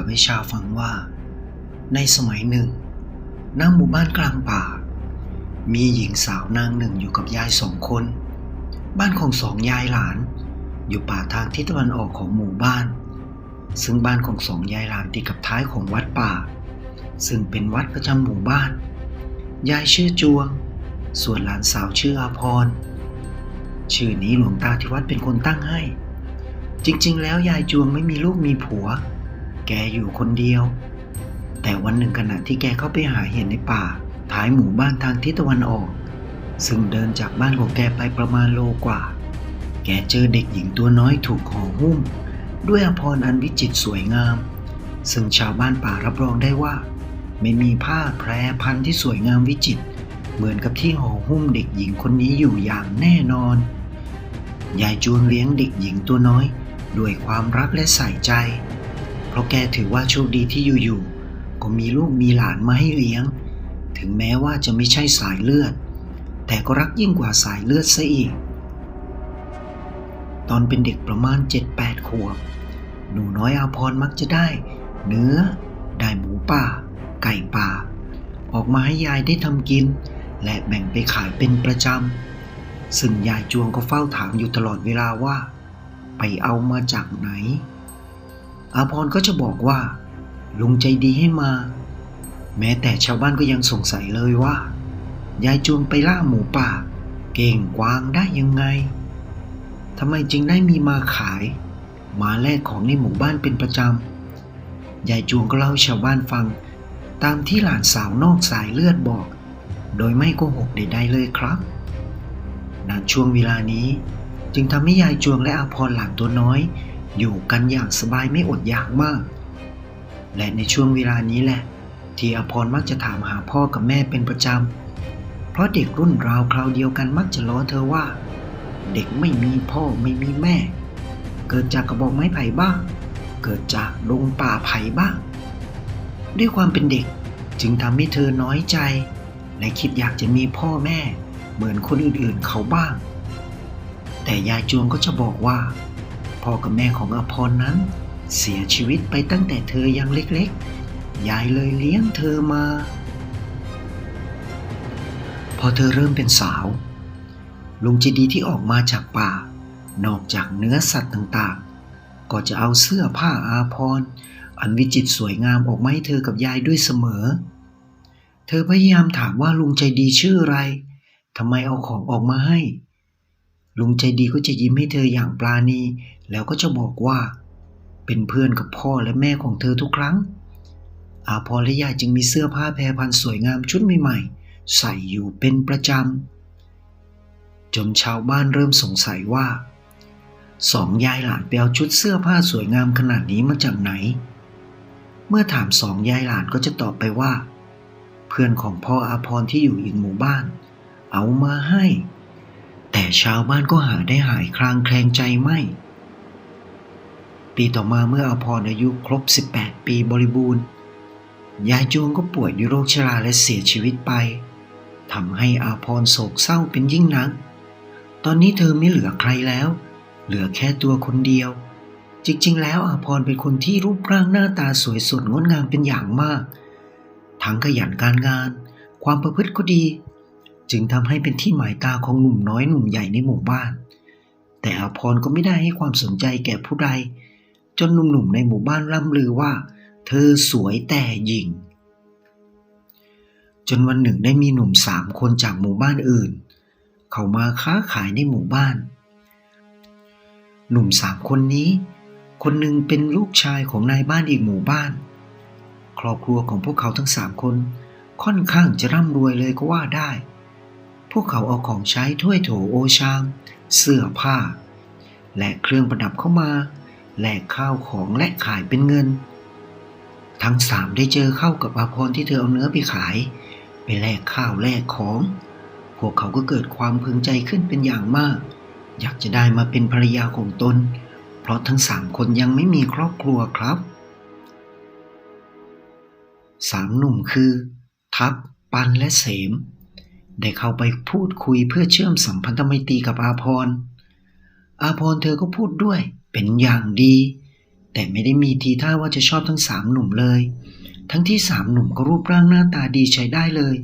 ให้ชาวฟังว่าในสมัยหนึ่งณหมู่บ้านกลางป่ามีหญิงสาวนางหนึ่งอยู่กับยาย2 คนบ้านของ2 ยายหลานอยู่ป่าทางทิศตะวันออกของหมู่บ้านซึ่งบ้านของ2 ยายหลานติดกับท้ายของวัดป่าซึ่งเป็นวัดประจำหมู่บ้านยายชื่อจวงส่วนหลานสาวชื่ออาภรณ์ชื่อนี้หลวงตาที่วัดเป็นคนตั้งให้จริงๆแล้วยายจวงไม่มีลูกมีผัวแกอยู่คนเดียวแต่วันหนึ่งขณะที่แกเข้าไปหาเห็ดในป่าท้ายหมู่บ้านทางทิศตะวันออกซึ่งเดินจากบ้านของแกไปประมาณโลกว่าแกเจอเด็กหญิงตัวน้อยถูกห่อหุ้มด้วยอาภรณ์อันวิจิตรสวยงามซึ่งชาวบ้านป่ารับรองได้ว่าไม่มีผ้าแพรพันที่สวยงามวิจิตรเหมือนกับที่ห่อหุ้มเด็กหญิงคนนี้อยู่อย่างแน่นอนยายจวงเลี้ยงเด็กหญิงตัวน้อยด้วยความรักและใส่ใจเพราะแกถือว่าโชคดีที่อยู่ๆก็มีลูกมีหลานมาให้เลี้ยงถึงแม้ว่าจะไม่ใช่สายเลือดแต่ก็รักยิ่งกว่าสายเลือดซะอีกตอนเป็นเด็กประมาณ 7-8 ขวบหนูน้อยอาภรณ์มักจะได้เนื้อได้หมูป่าไก่ป่าออกมาให้ยายได้ทำกินและแบ่งไปขายเป็นประจำซึ่งยายจวงก็เฝ้าถามอยู่ตลอดเวลาว่าไปเอามาจากไหนอาภรณ์ก็จะบอกว่าลุงใจดีให้มาแม้แต่ชาวบ้านก็ยังสงสัยเลยว่ายายจวงไปล่าหมูป่าเก่งกวางได้ยังไงทำไมจึงได้มีมาขายมาแลกของในหมู่บ้านเป็นประจำยายจวงก็เล่าให้ชาวบ้านฟังตามที่หลานสาวนอกสายเลือดบอกโดยไม่โกหกใดๆเลยครับณช่วงเวลานี้จึงทำให้ยายจวงและอาภรณ์หลานตัวน้อยอยู่กันอย่างสบายไม่อดอยากมากและในช่วงเวลานี้แหละที่อาภรณ์มักจะถามหาพ่อกับแม่เป็นประจำเพราะเด็กรุ่นราวคราวเดียวกันมักจะล้อเธอว่าเด็กไม่มีพ่อไม่มีแม่เกิดจากกระบอกไม้ไผ่บ้างเกิดจากดงป่าไผ่บ้างด้วยความเป็นเด็กจึงทำให้เธอน้อยใจและคิดอยากจะมีพ่อแม่เหมือนคนอื่นๆเขาบ้างแต่ยายจวงก็จะบอกว่าพ่อกับแม่ของอาภรณ์นั้นเสียชีวิตไปตั้งแต่เธอยังเล็กๆยายเลยเลี้ยงเธอมาพอเธอเริ่มเป็นสาวลุงใจดีที่ออกมาจากป่านอกจากเนื้อสัตว์ต่างๆก็จะเอาเสื้อผ้าอาภรณ์อันวิจิตรสวยงามออกมาให้เธอกับยายด้วยเสมอเธอพยายามถามว่าลุงใจดีชื่ออะไรทำไมเอาของออกมาให้ลุงใจดีก็จะยิ้มให้เธออย่างปราณีแล้วก็จะบอกว่าเป็นเพื่อนกับพ่อและแม่ของเธอทุกครั้งอาภรณ์และยายจึงมีเสื้อผ้าแพรพันสวยงามชุดใหม่ๆใส่อยู่เป็นประจำจนชาวบ้านเริ่มสงสัยว่า2 ยายหลานไปเอาชุดเสื้อผ้าสวยงามขนาดนี้มาจากไหนเมื่อถาม2 ยายหลานก็จะตอบไปว่าเพื่อนของพ่ออาภรณ์ที่อยู่อีกหมู่บ้านเอามาให้แต่ชาวบ้านก็หาได้หายคลางแคลงใจไม่ปีต่อมาเมื่ออาภรณ์อายุครบ18 ปีบริบูรณ์ยายจวงก็ป่วยด้วยโรคชราและเสียชีวิตไปทำให้อาภรณ์โศกเศร้าเป็นยิ่งนักตอนนี้เธอไม่เหลือใครแล้วเหลือแค่ตัวคนเดียวจริงๆแล้วอาภรณ์เป็นคนที่รูปร่างหน้าตาสวยสดงดงามเป็นอย่างมากทั้งขยันการงานความประพฤติก็ดีจึงทำให้เป็นที่หมายตาของหนุ่มน้อยหนุ่มใหญ่ในหมู่บ้านแต่อาภรณ์ก็ไม่ได้ให้ความสนใจแก่ผู้ใดจนหนุ่มๆในหมู่บ้านร่ำลือว่าเธอสวยแต่หญิงจนวันหนึ่งได้มีหนุ่ม3 คนจากหมู่บ้านอื่นเข้ามาค้าขายในหมู่บ้านหนุ่ม3 คนนี้คนหนึ่งเป็นลูกชายของนายบ้านอีกหมู่บ้านครอบครัวของพวกเขาทั้ง3 คนค่อนข้างจะร่ำรวยเลยก็ว่าได้พวกเขาเอาของใช้ถ้วยโถโอชามเสื้อผ้าและเครื่องประดับเข้ามาแลกข้าวของและขายเป็นเงินทั้ง3ได้เจอเข้ากับอาภรณ์ที่เธอเอาเนื้อไปขายไปแลกข้าวแลกของพวกเขาก็เกิดความพึงใจขึ้นเป็นอย่างมากอยากจะได้มาเป็นภรรยาของตนเพราะทั้ง3 คนยังไม่มีครอบครัวครับ3 หนุ่มคือทัพปันและเสมได้เข้าไปพูดคุยเพื่อเชื่อมสัมพันธไมตรีกับอาภรณ์เธอก็พูดด้วยเป็นอย่างดี แต่ไม่ได้มีทีท่าว่าจะชอบทั้งสามหนุ่มเลยทั้งที่สามหนุ่มก็รูปร่างหน้าตาดีใช้ได้เลย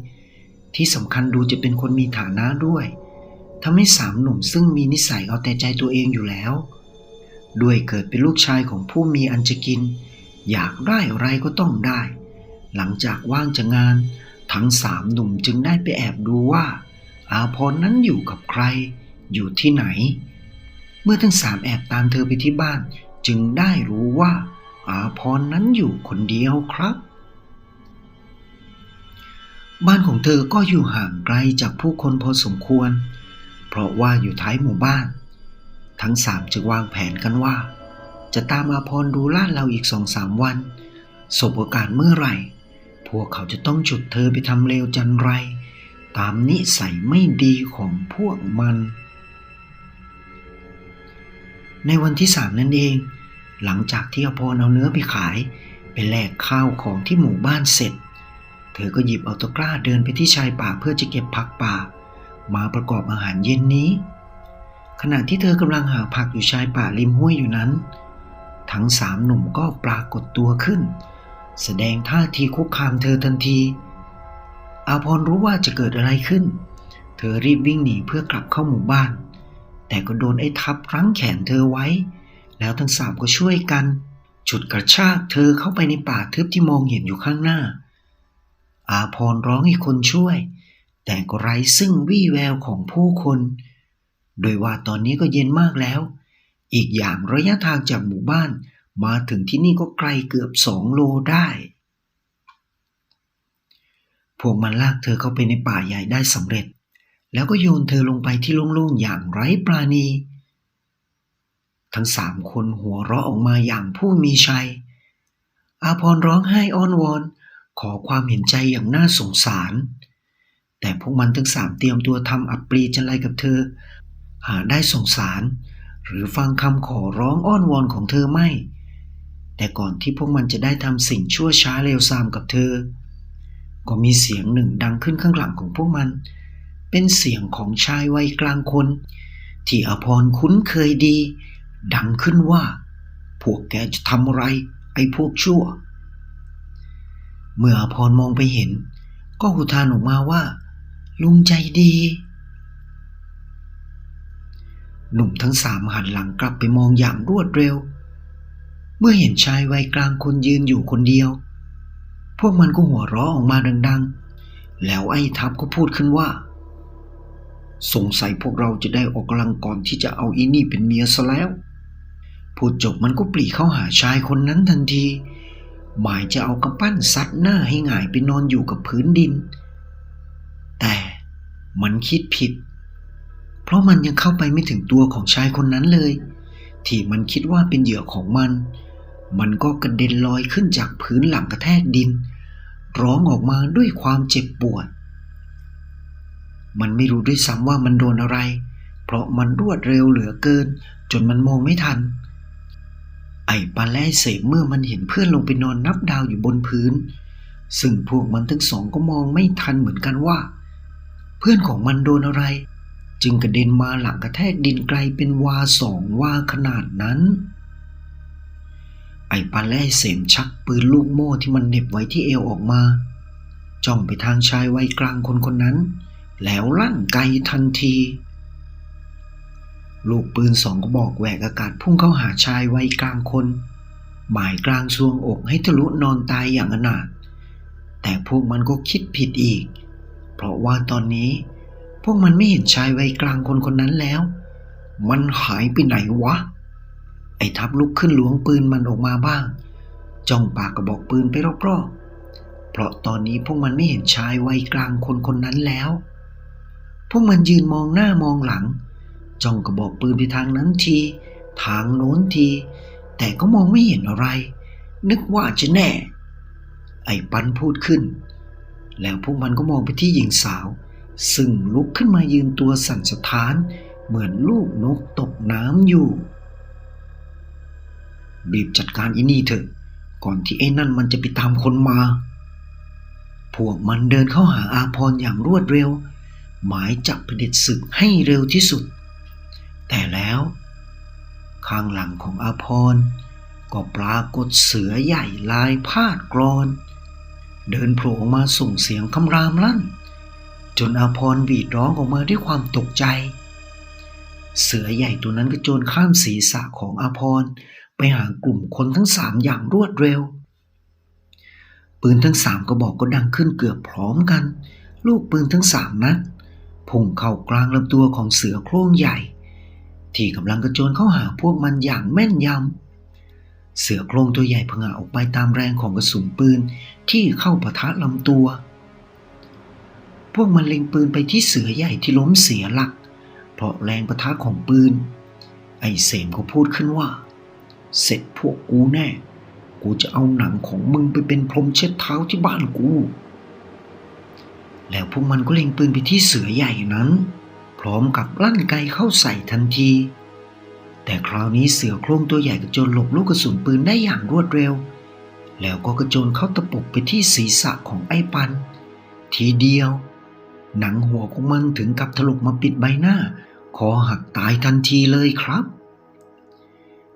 ที่สำคัญดูจะเป็นคนมีฐานะด้วยทำให้สามหนุ่มซึ่งมีนิสัยเอาแต่ใจตัวเองอยู่แล้วด้วยเกิดเป็นลูกชายของผู้มีอันจะกินอยากได้อะไรก็ต้องได้หลังจากว่างจากงานทั้งสามหนุ่มจึงได้ไปแอบดูว่าอาพรนั้นอยู่กับใครอยู่ที่ไหนเมื่อทั้งสามแอบตามเธอไปที่บ้านจึงได้รู้ว่าอาพรนั้นอยู่คนเดียวครับบ้านของเธอก็อยู่ห่างไกลจากผู้คนพอสมควรเพราะว่าอยู่ท้ายหมู่บ้านทั้งสามจึงวางแผนกันว่าจะตามอาพรดูลาดเราอีก 2-3 วันสบโอกาสเมื่อไหร่พวกเขาจะต้องฉุดเธอไปทำเลวจันไรตามนิสัยไม่ดีของพวกมันในวันที่ 3นั่นเองหลังจากที่อาพรเอาเนื้อไปขายไปแลกข้าวของที่หมู่บ้านเสร็จเธอก็หยิบเอาตะกร้าเดินไปที่ชายป่าเพื่อจะเก็บผักป่ามาประกอบอาหารเย็นนี้ขณะที่เธอกำลังหาผักอยู่ชายป่าริมห้วยอยู่นั้นทั้งสามหนุ่มก็ปรากฏตัวขึ้นแสดงท่าทีคุกคามเธอทันทีอาพรรู้ว่าจะเกิดอะไรขึ้นเธอรีบวิ่งหนีเพื่อกลับเข้าหมู่บ้านแต่ก็โดนไอ้ทับรั้งแขนเธอไว้แล้วทั้งสามก็ช่วยกันฉุดกระชากเธอเข้าไปในป่าทึบที่มองเห็นอยู่ข้างหน้าอาพรร้องให้คนช่วยแต่ก็ไร้ซึ่งวี่แววของผู้คนโดยว่าตอนนี้ก็เย็นมากแล้วอีกอย่างระยะทางจากหมู่บ้านมาถึงที่นี่ก็ไกลเกือบ2 โลได้พวกมันลากเธอเข้าไปในป่าใหญ่ได้สำเร็จแล้วก็โยนเธอลงไปที่โล่งๆอย่างไร้ปราณีทั้ง3 คนหัวเราะออกมาอย่างผู้มีชัยอาพรร้องไห้อ้อนวอนขอความเห็นใจอย่างน่าสงสารแต่พวกมันทั้ง3เตรียมตัวทำอับปรีจันไรกับเธอหาได้สงสารหรือฟังคำขอร้องอ้อนวอนของเธอไม่แต่ก่อนที่พวกมันจะได้ทำสิ่งชั่วช้าเลวทรามกับเธอก็มีเสียงหนึ่งดังขึ้นข้างหลังของพวกมันเป็นเสียงของชายวัยกลางคนที่อาพรคุ้นเคยดีดังขึ้นว่าพวกแกจะทำอะไรไอ้พวกชั่วเมื่ออาพรมองไปเห็นก็อุทานออกมาว่าลุงใจดีหนุ่มทั้ง3หันหลังกลับไปมองอย่างรวดเร็วเมื่อเห็นชายวัยกลางคนยืนอยู่คนเดียวพวกมันก็หัวเราะออกมาดังๆแล้วไอ้ทัพก็พูดขึ้นว่าสงสัยพวกเราจะได้ออกกำลังก่อนที่จะเอาอีนี่เป็นเมียซะแล้วพูดจบมันก็ปรีเข้าหาชายคนนั้นทันทีหมายจะเอากำปั้นซัดหน้าให้หงายไปนอนอยู่กับพื้นดินแต่มันคิดผิดเพราะมันยังเข้าไปไม่ถึงตัวของชายคนนั้นเลยที่มันคิดว่าเป็นเหยื่อของมันก็กระเด็นลอยขึ้นจากพื้นหลังกระแทกดินร้องออกมาด้วยความเจ็บปวดมันไม่รู้ด้วยซ้ำว่ามันโดนอะไรเพราะมันรวดเร็วเหลือเกินจนมันมองไม่ทันไอ้ปลาและไอ้เสพเมื่อมันเห็นเพื่อนลงไปนอนนับดาวอยู่บนพื้นซึ่งพวกมันทั้ง2ก็มองไม่ทันเหมือนกันว่าเพื่อนของมันโดนอะไรจึงกระเด็นมาหลังกระแทกดินไกลเป็นวา2 วาขนาดนั้นไอ้ปลาและไอ้เสมชักปืนลูกโม่ที่มันเหน็บไว้ที่เอวออกมาจ้องไปทางชายวัยกลางคนนั้นแล้วลั่นไกทันทีลูกปืน2 กระบอกแหวกอากาศพุ่งเข้าหาชายวัยกลางคนหมายกลางซวงอกให้ทะลุนอนตายอย่างอนาถแต่พวกมันก็คิดผิดอีกเพราะว่าตอนนี้พวกมันไม่เห็นชายวัยกลางคนนั้นแล้วมันหายไปไหนวะไอ้ทัพลุกขึ้นล้วงปืนมันออกมาบ้างจ้องปากกระบอกปืนไปรอบๆเพราะตอนนี้พวกมันไม่เห็นชายวัยกลางคนนั้นแล้วพวกมันยืนมองหน้ามองหลังจ้องกระบอกปืนไปทางนั้นทีทางโน้นทีแต่ก็มองไม่เห็นอะไรนึกว่าจะแน่ไอ้ปันพูดขึ้นแล้วพวกมันก็มองไปที่หญิงสาวซึ่งลุกขึ้นมายืนตัวสั่นสะท้านเหมือนลูกนกตกน้ำอยู่รีบจัดการอีนี่เถอะก่อนที่ไอ้นั่นมันจะไปตามคนมาพวกมันเดินเข้าหาอาพรอย่างรวดเร็วหมายจับเผด็จศึกให้เร็วที่สุดแต่แล้วข้างหลังของอาพร ก็ปรากฏเสือใหญ่ลายพาดกรอนเดินโผล่ออกมาส่งเสียงคำรามลั่นจนอาพรหวีดร้องออกมาด้วยความตกใจเสือใหญ่ตัวนั้นกระโจนข้ามศีรษะของอาพรไปหากลุ่มคนทั้งสามอย่างรวดเร็วปืนทั้ง3 กระบอกก็ดังขึ้นเกือบพร้อมกันลูกปืนทั้ง3 นัดพุ่งเข้ากลางลำตัวของเสือโคร่งใหญ่ที่กำลังกระโจนเข้าหาพวกมันอย่างแม่นยำเสือโคร่งตัวใหญ่ผงะออกไปตามแรงของกระสุนปืนที่เข้าปะทะลำตัวพวกมันเล็งปืนไปที่เสือใหญ่ที่ล้มเสียหลักเพราะแรงปะทะของปืนไอ้เสมก็พูดขึ้นว่าเสร็จพวกกูแน่กูจะเอาหนังของมึงไปเป็นพรมเช็ดเท้าที่บ้านกูแล้วพวกมันก็เล็งปืนไปที่เสือใหญ่นั้นพร้อมกับลั่นไกเข้าใส่ทันทีแต่คราวนี้เสือโคร่งตัวใหญ่กระโจนหลบลูกกระสุนปืนได้อย่างรวดเร็วแล้วก็กระโจนเข้าตะปบไปที่ศีรษะของไอ้ปันทีเดียวหนังหัวของมันถึงกับถลกมาปิดใบหน้าคอหักตายทันทีเลยครับ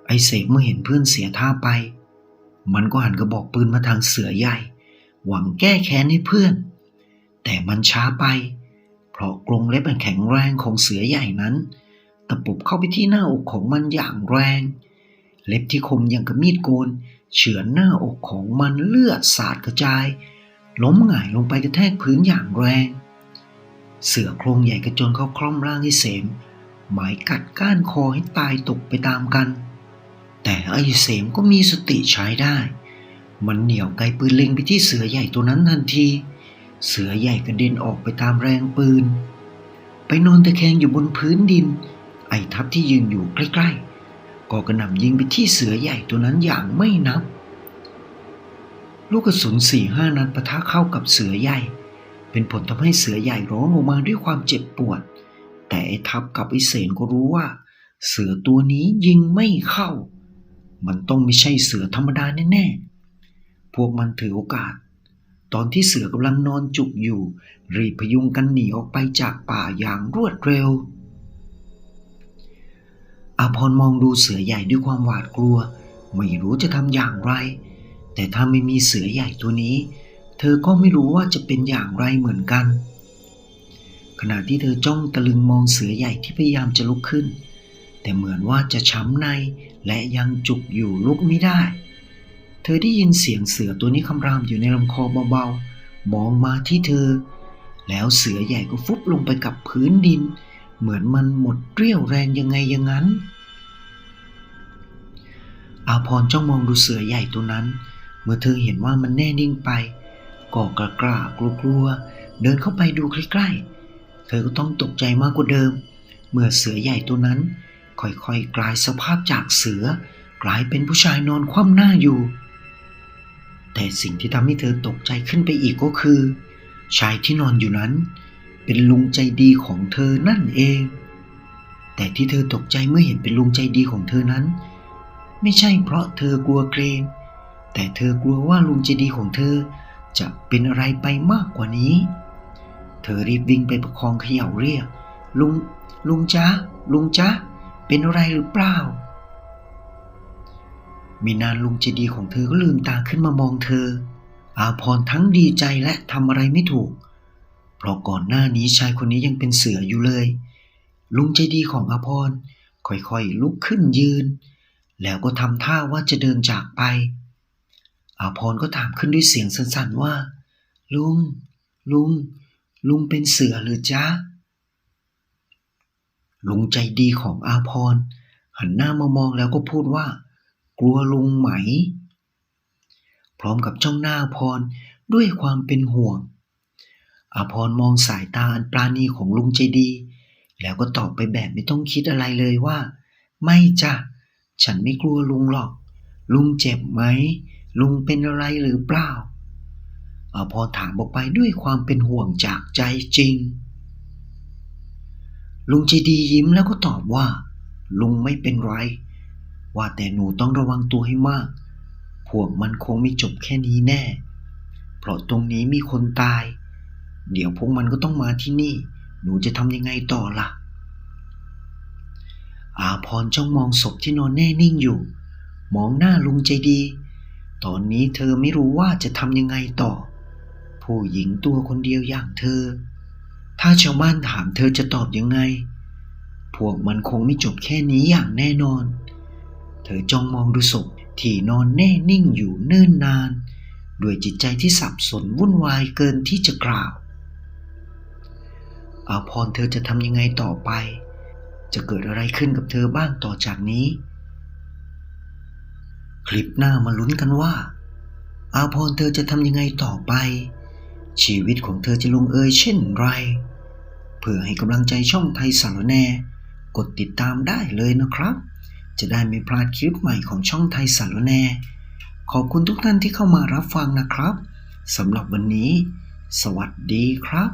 ไอ้เสกเมื่อเห็นเพื่อนเสียท่าไปมันก็หันกระบอกปืนมาทางเสือใหญ่หวังแก้แค้นให้เพื่อนแต่มันช้าไปเพราะกรงเล็บอันแข็งแรงของเสือใหญ่นั้นตะปบเข้าไปที่หน้าอกของมันอย่างแรงเล็บที่คมอย่างกับมีดโกนเฉือนหน้าอกของมันเลือดสาดกระจายล้มหงายลงไปกระแทกพื้นอย่างแรงเสือโคร่งใหญ่กระโจนเข้าคล่อมร่างไอ้เสมหมายกัดก้านคอให้ตายตกไปตามกันแต่ไอ้เสมก็มีสติใช้ได้มันเหนี่ยวไกปืนเล็งไปที่เสือใหญ่ตัวนั้นทันทีเสือใหญ่กระเด็นออกไปตามแรงปืนไปนอนตะแคงอยู่บนพื้นดินไอ้ทัพที่ยืนอยู่ใกล้ๆก็กระหน่ำยิงไปที่เสือใหญ่ตัวนั้นอย่างไม่นับลูกกระสุน 4-5 นัดปะทะเข้ากับเสือใหญ่เป็นผลทำให้เสือใหญ่ร้องออกมาด้วยความเจ็บปวดแต่ไอ้ทัพกับไอ้เสนก็รู้ว่าเสือตัวนี้ยิงไม่เข้ามันต้องไม่ใช่เสือธรรมดาแน่ๆพวกมันถือโอกาสตอนที่เสือกำลังนอนจุกอยู่รีบพยุงกันหนีออกไปจากป่าอย่างรวดเร็วอาพรมองดูเสือใหญ่ด้วยความหวาดกลัวไม่รู้จะทำอย่างไรแต่ถ้าไม่มีเสือใหญ่ตัวนี้เธอก็ไม่รู้ว่าจะเป็นอย่างไรเหมือนกันขณะที่เธอจ้องตะลึงมองเสือใหญ่ที่พยายามจะลุกขึ้นแต่เหมือนว่าจะช้ำในและยังจุกอยู่ลุกไม่ได้เธอได้ยินเสียงเสือตัวนี้คำรามอยู่ในลำคอเบาๆมองมาที่เธอแล้วเสือใหญ่ก็ฟุบลงไปกับพื้นดินเหมือนมันหมดเรี่ยวแรงยังไงอย่างนั้นอาพรจ้องมองดูเสือใหญ่ตัวนั้นเมื่อเธอเห็นว่ามันแน่นิ่งไปก็กล้ากลัวเดินเข้าไปดูใกล้ๆเธอก็ต้องตกใจมากกว่าเดิมเมื่อเสือใหญ่ตัวนั้นค่อยๆกลายสภาพจากเสือกลายเป็นผู้ชายนอนคว่ำหน้าอยู่แต่สิ่งที่ทำให้เธอตกใจขึ้นไปอีกก็คือชายที่นอนอยู่นั้นเป็นลุงใจดีของเธอนั่นเองแต่ที่เธอตกใจเมื่อเห็นเป็นลุงใจดีของเธอนั้นไม่ใช่เพราะเธอกลัวเกรงแต่เธอกลัวว่าลุงใจดีของเธอจะเป็นอะไรไปมากกว่านี้เธอรีบวิ่งไปประคองเขย่าเรียกลุงจ๊ะลุงจ๊ะเป็นอะไรหรือเปล่าไม่นานลุงใจดีของเธอก็ลืมตาขึ้นมามองเธออาพรทั้งดีใจและทำอะไรไม่ถูกเพราะก่อนหน้านี้ชายคนนี้ยังเป็นเสืออยู่เลยลุงใจดีของอาพรค่อยๆลุกขึ้นยืนแล้วก็ทำท่าว่าจะเดินจากไปอาพรก็ถามขึ้นด้วยเสียงสั่นๆว่าลุงเป็นเสือหรือจ๊ะลุงใจดีของอาพรหันหน้ามามองแล้วก็พูดว่ากลัวลุงไหมพร้อมกับจ้องหน้าอาพรด้วยความเป็นห่วงอาพรมองสายตาอันปราณีของลุงใจดีแล้วก็ตอบไปแบบไม่ต้องคิดอะไรเลยว่าไม่จ้ะฉันไม่กลัวลุงหรอกลุงเจ็บไหมลุงเป็นอะไรหรือเปล่าอาพรถามออกไปด้วยความเป็นห่วงจากใจจริงลุงใจดียิ้มแล้วก็ตอบว่าลุงไม่เป็นไรว่าแต่หนูต้องระวังตัวให้มากพวกมันคงไม่จบแค่นี้แน่เพราะตรงนี้มีคนตายเดี๋ยวพวกมันก็ต้องมาที่นี่หนูจะทำยังไงต่อล่ะอาพรจ้องมองศพที่นอนแน่นิ่งอยู่ มองหน้าลุงใจดี ตอนนี้เธอไม่รู้ว่าจะทำยังไงต่อ ผู้หญิงตัวคนเดียวอย่างเธอ ถ้าชาวบ้านถามเธอจะตอบยังไง พวกมันคงไม่จบแค่นี้อย่างแน่นอน เธอจ้องมองดูศพที่นอนแน่นิ่งอยู่เนิ่นนานด้วยจิตใจที่สับสนวุ่นวายเกินที่จะกล่าว อาพรเธอจะทำยังไงต่อไป จะเกิดอะไรขึ้นกับเธอบ้างต่อจากนี้ คลิปหน้ามาลุ้นกันว่า อาพรเธอจะทำยังไงต่อไป ชีวิตของเธอจะลงเอยเช่นไร เพื่อให้กำลังใจช่องไทยสารแนกดติดตามได้เลยนะครับ จะได้ไม่พลาดคลิปใหม่ของช่องไทยสารแนขอบคุณทุกท่านที่เข้ามารับฟังนะครับสำหรับวันนี้ สวัสดีครับ